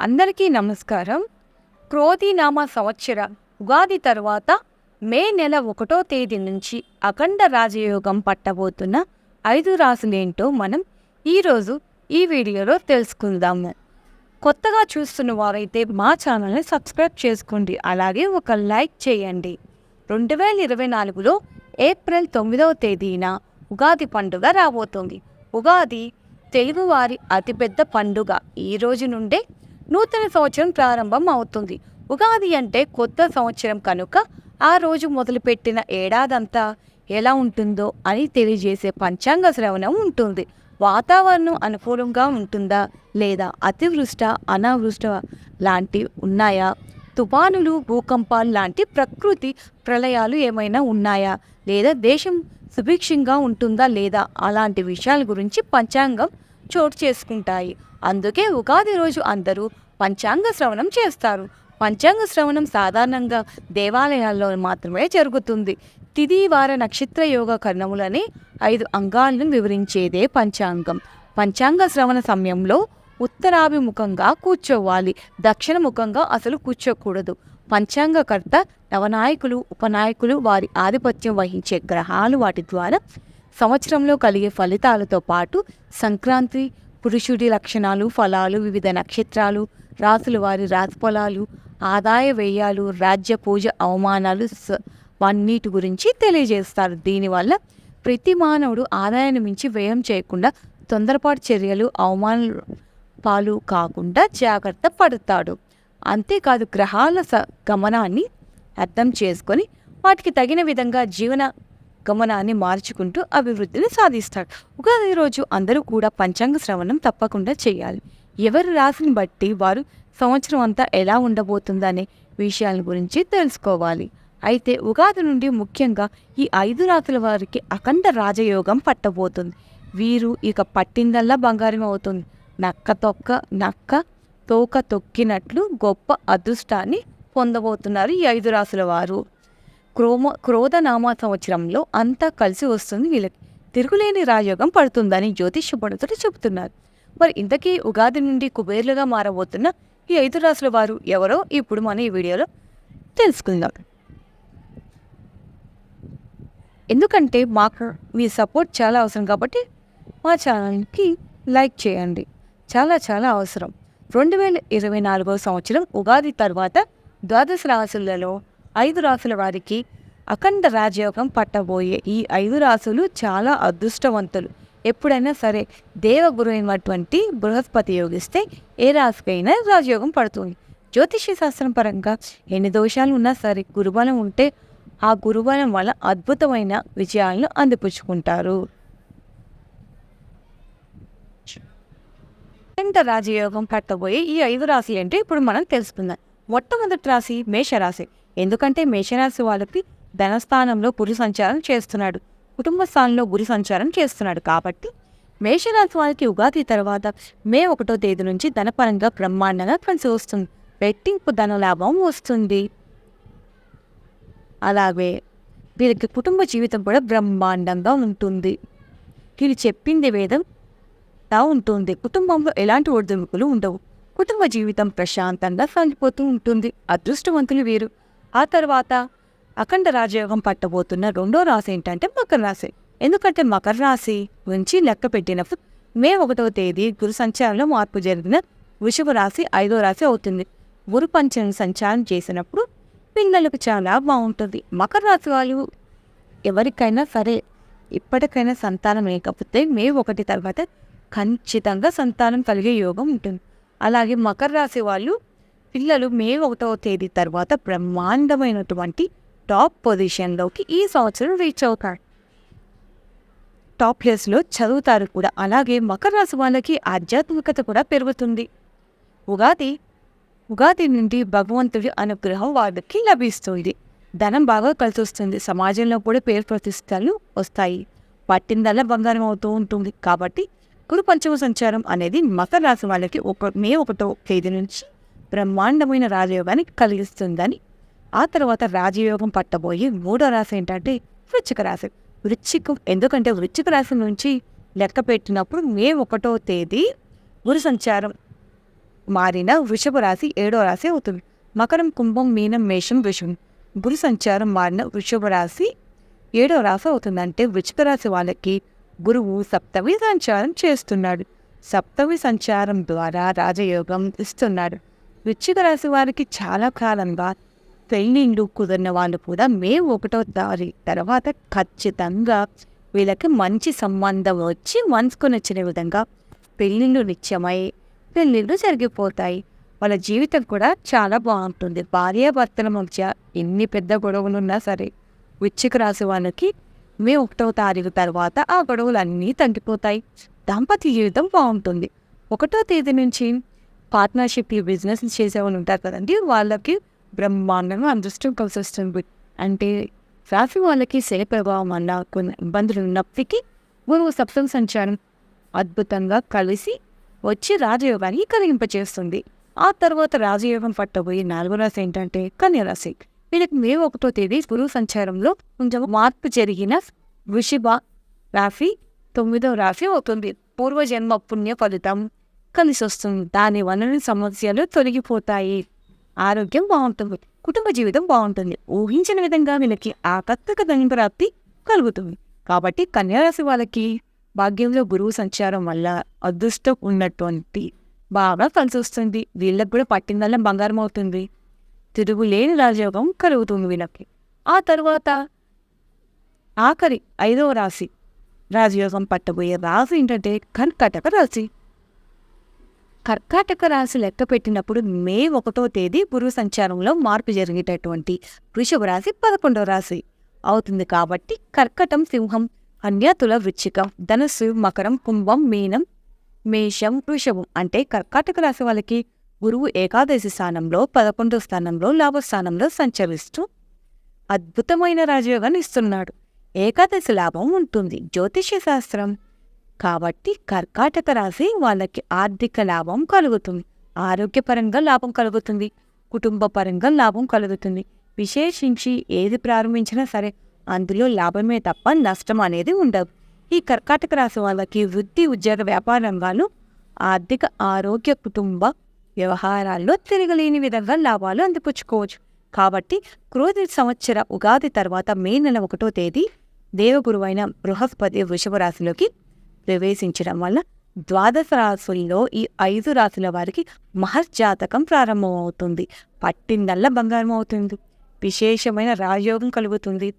అందరికీ నమస్కారం. క్రోధినామ సంవత్సర ఉగాది తర్వాత మే నెల 1వ తేదీ నుంచి అఖండ రాజయోగం పట్టబోతున్న 5 రాశులేంటో మనం ఈరోజు ఈ వీడియోలో తెలుసుకుందాము. కొత్తగా చూస్తున్న వారైతే మా ఛానల్ని సబ్స్క్రైబ్ చేసుకోండి, అలాగే ఒక లైక్ చేయండి. 2024లో ఏప్రిల్ 9వ తేదీన ఉగాది పండుగ రాబోతుంది. ఉగాది తెలుగువారి అతిపెద్ద పండుగ. ఈ రోజు నుండే నూతన సంవత్సరం ప్రారంభం అవుతుంది. ఉగాది అంటే కొత్త సంవత్సరం కనుక ఆ రోజు మొదలుపెట్టిన ఏడాదంతా ఎలా ఉంటుందో అని తెలియజేసే పంచాంగ శ్రవణం ఉంటుంది. వాతావరణం అనుకూలంగా ఉంటుందా లేదా, అతివృష్ట అనావృష్ట లాంటివి ఉన్నాయా, తుఫానులు భూకంపాలు లాంటి ప్రకృతి ప్రళయాలు ఏమైనా ఉన్నాయా, లేదా దేశం సుభిక్షంగా ఉంటుందా లేదా, అలాంటి విషయాల గురించి పంచాంగం చోటు చేసుకుంటాయి. అందుకే ఉగాది రోజు అందరూ పంచాంగ శ్రవణం చేస్తారు. పంచాంగ శ్రవణం సాధారణంగా దేవాలయాల్లో మాత్రమే జరుగుతుంది. తిథి వార నక్షత్ర యోగ కర్ణములని 5 అంగాలను వివరించేదే పంచాంగం. పంచాంగ శ్రవణ సమయంలో ఉత్తరాభిముఖంగా కూర్చోవాలి, దక్షిణముఖంగా అసలు కూర్చోకూడదు. పంచాంగకర్త, నవనాయకులు, ఉపనాయకులు, వారి ఆధిపత్యం వహించే గ్రహాలు, వాటి ద్వారా సంవత్సరంలో కలిగే ఫలితాలతో పాటు సంక్రాంతి, పురుషుడి లక్షణాలు, ఫలాలు, వివిధ నక్షత్రాలు, రాసుల వారి రాశి ఫలాలు, ఆదాయ వ్యయాలు, రాజ్య పూజ అవమానాలు వన్నిటి గురించి తెలియజేస్తారు. దీనివల్ల ప్రతి మానవుడు ఆదాయాన్ని మించి వ్యయం చేయకుండా, తొందరపాటు చర్యలు, అవమానాల పాలు కాకుండా జాగ్రత్త పడతాడు. అంతేకాదు, గ్రహాల గమనాన్ని అర్థం చేసుకొని వాటికి తగిన విధంగా జీవన గమనాన్ని మార్చుకుంటూ అభివృద్ధిని సాధిస్తాడు. ఉగాది రోజు అందరూ కూడా పంచాంగ శ్రవణం తప్పకుండా చేయాలి. ఎవరి రాశిని బట్టి వారు సంవత్సరం అంతా ఎలా ఉండబోతుందనే విషయాల గురించి తెలుసుకోవాలి. అయితే ఉగాది నుండి ముఖ్యంగా ఈ 5 రాశుల వారికి అఖండ రాజయోగం పట్టబోతుంది. వీరు ఇక పట్టిందల్లా బంగారం అవుతుంది. నక్క తోక తొక్కినట్లు గొప్ప అదృష్టాన్ని పొందబోతున్నారు ఈ 5 రాశుల వారు. క్రోధనామ సంవత్సరంలో అంతా కలిసి వస్తుంది. వీళ్ళకి తిరుగులేని రాజయోగం పడుతుందని జ్యోతిష్య పండితులు చెబుతున్నారు. మరి ఇంతకీ ఉగాది నుండి కుబేర్లుగా మారబోతున్న ఈ 5 రాశుల వారు ఎవరో ఇప్పుడు మనం ఈ వీడియోలో తెలుసుకుందాం. ఎందుకంటే మాకు మీ సపోర్ట్ చాలా అవసరం, కాబట్టి మా ఛానల్కి లైక్ చేయండి. చాలా చాలా అవసరం. 2024వ సంవత్సరం ఉగాది తర్వాత ద్వాదశ రాశులలో 5 రాశుల వారికి అఖండ రాజయోగం పట్టబోయే ఈ 5 రాశులు చాలా అదృష్టవంతులు. ఎప్పుడైనా సరే దేవగురు అయినటువంటి బృహస్పతి యోగిస్తే ఏ రాశికైనా రాజయోగం పడుతుంది. జ్యోతిష్య శాస్త్రం పరంగా ఎన్ని దోషాలు ఉన్నా సరే గురుబలం ఉంటే ఆ గురుబలం వల్ల అద్భుతమైన విజయాలను అందిపుచ్చుకుంటారు. అఖండ రాజయోగం పట్టబోయే ఈ 5 రాశులు ఏంటో ఇప్పుడు మనం తెలుసుకుందాం. మొట్టమొదటి రాశి మేషరాశి. ఎందుకంటే మేషరాశి వాళ్ళకి ధనస్థానంలో గురు సంచారం చేస్తున్నాడు, కుటుంబ స్థానంలో గురు సంచారం చేస్తున్నాడు. కాబట్టి మేషరాశి వాళ్ళకి ఉగాది తర్వాత మే 1వ తేదీ నుంచి ధనపరంగా బ్రహ్మాండంగా కలిసి వస్తుంది. రెట్టింపు ధన లాభం వస్తుంది. అలాగే వీరికి కుటుంబ జీవితం కూడా బ్రహ్మాండంగా ఉంటుంది. వీళ్ళు చెప్పింది వేదం ఉంటుంది. కుటుంబంలో ఎలాంటి ఒడిదుడుకులు ఉండవు. కుటుంబ జీవితం ప్రశాంతంగా సాగిపోతూ ఉంటుంది. అదృష్టవంతులు వీరు. ఆ తర్వాత అఖండ రాజయోగం పట్టబోతున్న 2వ రాశి ఏంటంటే మకర రాశి. ఎందుకంటే మకర రాశి నుంచి లెక్క పెట్టినప్పుడు మే 1వ తేదీ గురు సంచారంలో మార్పు జరిగిన వృషభ రాశి 5వ రాశి అవుతుంది. గురు పంచమ సంచారం చేసినప్పుడు పిల్లలకు చాలా బాగుంటుంది. మకర రాశి వాళ్ళు ఎవరికైనా సరే ఇప్పటికైనా సంతానం లేకపోతే మే 1 తర్వాత ఖచ్చితంగా సంతానం కలిగే యోగం ఉంటుంది. అలాగే మకర రాశి వాళ్ళు పిల్లలు మే 1వ తేదీ తర్వాత బ్రహ్మాండమైనటువంటి టాప్ పొజిషన్లోకి ఈ సంవత్సరం రీచ్ అవుతారు. టాప్ ప్లేస్లో చదువుతారు కూడా. అలాగే మకర రాశి వాళ్ళకి ఆధ్యాత్మికత కూడా పెరుగుతుంది. ఉగాది నుండి భగవంతుడి అనుగ్రహం వాళ్ళకి లభిస్తుంది. ధనం బాగా కలిసి వస్తుంది. సమాజంలో కూడా పేరు ప్రతిష్టలు వస్తాయి. పట్టిందల్లా బంగారం అవుతూ ఉంటుంది. కాబట్టి గురు పంచమ సంచారం అనేది మకర రాశి వాళ్ళకి మే 1వ తేదీ నుంచి బ్రహ్మాండమైన రాజయోగాన్ని కలిగిస్తుందని. ఆ తర్వాత రాజయోగం పట్టబోయే 3వ రాశి ఏంటంటే వృశ్చిక రాశి. ఎందుకంటే వృశ్చిక రాశి నుంచి లెక్క పెట్టినప్పుడు మే 1వ తేదీ గురు సంచారం మారిన వృషభ రాశి 7వ రాశి అవుతుంది. మకరం, కుంభం, మీనం, మేషం, వృషభం. గురు సంచారం మారిన వృషభ రాశి 7వ రాశి అవుతుంది. అంటే వృశ్చిక రాశి వాళ్ళకి గురువు సప్తమి సంచారం చేస్తున్నాడు. సప్తమి సంచారం ద్వారా రాజయోగం ఇస్తున్నాడు. వృశ్చిక రాశి వారికి చాలా కాలంగా పెళ్ళిళ్ళు కుదిరిన వాళ్ళు కూడా మే 1వ తారీఖు తర్వాత ఖచ్చితంగా వీళ్ళకి మంచి సంబంధం వచ్చి మనసుకు నచ్చిన విధంగా పెళ్ళిళ్ళు నిత్యమై పెళ్ళిళ్ళు జరిగిపోతాయి. వాళ్ళ జీవితం కూడా చాలా బాగుంటుంది. భార్యాభర్తల మధ్య ఎన్ని పెద్ద గొడవలు ఉన్నా సరే వృశ్చిక రాశి వాళ్ళకి మే 1వ తారీఖు తర్వాత ఆ గొడవలన్నీ తగ్గిపోతాయి. దాంపత్య జీవితం బాగుంటుంది. 1వ తేదీ నుంచి పార్ట్నర్షిప్ బిజినెస్ చేసేవాళ్ళు ఉంటారు కదండి, వాళ్ళకి బ్రహ్మాండంగా అదృష్టం కలిసి వస్తుంది. అంటే రాశి వాళ్ళకి శని ప్రభావం వల్ల కొన్ని ఇబ్బందులు ఉన్నప్పటికీ గురువు సప్తమ సంచారం అద్భుతంగా కలిసి వచ్చి రాజయోగాన్ని కలిగింపచేస్తుంది. ఆ తర్వాత రాజయోగం పట్టబోయే 4వ రాశి ఏంటంటే కన్యరాశి. వీళ్ళకి మే 1వ తేదీ గురువు సంచారంలో కొంచెం మార్పు జరిగిన వృషభ రాశి 9వ రాశి అవుతుంది. పూర్వజన్మ పుణ్య ఫలితం కలిసి వస్తుంది. దాని వలన సమస్యలు తొలగిపోతాయి. ఆరోగ్యం బాగుంటుంది. కుటుంబ జీవితం బాగుంటుంది. ఊహించిన విధంగా వీళ్ళకి ఆకస్మిక ధనప్రాప్తి కలుగుతుంది. కాబట్టి కన్యారాశి వాళ్ళకి భాగ్యంలో గురువు సంచారం వల్ల అదృష్టం ఉన్నటువంటి బాగా కలిసి వస్తుంది. వీళ్ళకి కూడా పట్టిందల్లా బంగారం అవుతుంది. తిరుగులేని రాజయోగం కలుగుతుంది వీళ్ళకి. ఆ తర్వాత ఆఖరి 5వ రాశి రాజయోగం పట్టబోయే రాశి ఏంటంటే కర్కాటక రాశి. కర్కాటక రాశి లెక్క పెట్టినప్పుడు మే 1వ తేదీ గురువు సంచారంలో మార్పు జరిగేటటువంటి వృషభ రాశి 11వ రాశి అవుతుంది. కాబట్టి కర్కటం, సింహం, కన్యా, తుల, వృశ్చికం, ధనుస్సు, మకరం, కుంభం, మీనం, మేషం, వృషభం. అంటే కర్కాటక రాశి వాళ్ళకి గురువు ఏకాదశి స్థానంలో 11వ స్థానంలో లాభస్థానంలో సంచరిస్తూ అద్భుతమైన రాజయోగాన్ని ఇస్తున్నాడు. ఏకాదశి లాభం ఉంటుంది జ్యోతిష్య శాస్త్రం. కాబట్టి కర్కాటక రాశి వాళ్ళకి ఆర్థిక లాభం కలుగుతుంది. ఆరోగ్యపరంగా లాభం కలుగుతుంది. కుటుంబ పరంగా లాభం కలుగుతుంది. విశేషించి ఏది ప్రారంభించినా సరే అందులో లాభమే తప్ప నష్టం అనేది ఉండదు. ఈ కర్కాటక రాశి వాళ్ళకి వృత్తి, ఉద్యోగ, వ్యాపార రంగాలు, ఆర్థిక, ఆరోగ్య, కుటుంబ వ్యవహారాల్లో తిరగలేని విధంగా లాభాలు అందిపుచ్చుకోవచ్చు. కాబట్టి క్రోధి సంవత్సర ఉగాది తర్వాత మే నెల 1వ తేదీ దేవగురువైన బృహస్పతి వృషభ రాశిలోకి ప్రవేశించడం వల్ల ద్వాదశ రాశుల్లో ఈ 5 రాశుల వారికి మహర్జాతకం ప్రారంభమవుతుంది. పట్టిందల్లా బంగారం అవుతుంది. విశేషమైన రాజయోగం కలుగుతుంది.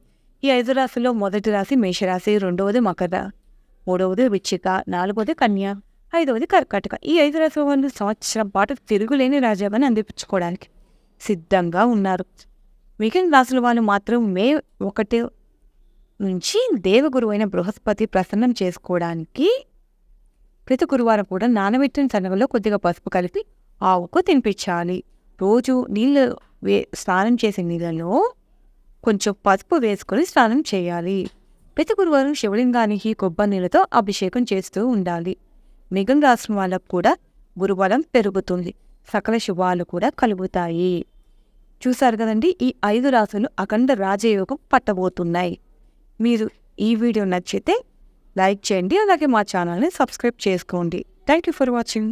ఈ 5 రాశుల్లో మొదటి రాశి మేషరాశి, 2వది మకర, 3వది వృశ్చిక, 4వది కన్య, 5వది కర్కాటక. ఈ 5 రాశుల వాళ్ళు సంవత్సరం పాటు తిరుగులేని రాజయోగాన్ని అందిపుచ్చుకోవడానికి సిద్ధంగా ఉన్నారు. మిగిలిన రాశుల వాళ్ళు మాత్రం మే 1 నుంచి దేవగురువైన బృహస్పతి ప్రసన్నం చేసుకోవడానికి ప్రతి గురువారం కూడా నానబెట్టిన శనగలో కొద్దిగా పసుపు కలిపి ఆవుకు తినిపించాలి. రోజు స్నానం చేసే నీళ్ళలో కొంచెం పసుపు వేసుకొని స్నానం చేయాలి. ప్రతి గురువారం శివలింగానికి కొబ్బరి నీళ్ళతో అభిషేకం చేస్తూ ఉండాలి. మిగిలిన రాశి వాళ్ళకు కూడా గురుబలం పెరుగుతుంది. సకల శుభాలు కూడా కలుగుతాయి. చూసారు కదండి, ఈ 5 రాశులు అఖండ రాజయోగం పట్టబోతున్నాయి. మీరు ఈ వీడియో నచ్చితే లైక్ చేయండి, అలాగే మా ఛానల్ని సబ్స్క్రైబ్ చేసుకోండి. Thank you for watching.